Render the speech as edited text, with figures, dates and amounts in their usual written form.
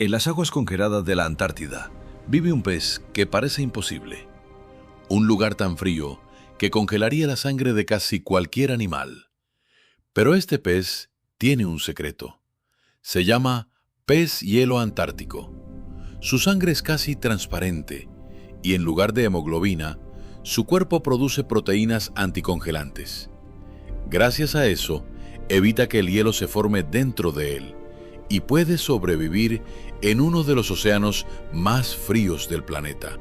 En las aguas congeladas de la Antártida vive un pez que parece imposible. Un lugar tan frío que congelaría la sangre de casi cualquier animal. Pero este pez tiene un secreto. Se llama pez hielo antártico. Su sangre es casi transparente y en lugar de hemoglobina, su cuerpo produce proteínas anticongelantes. Gracias a eso, evita que el hielo se forme dentro de él y puede sobrevivir en uno de los océanos más fríos del planeta.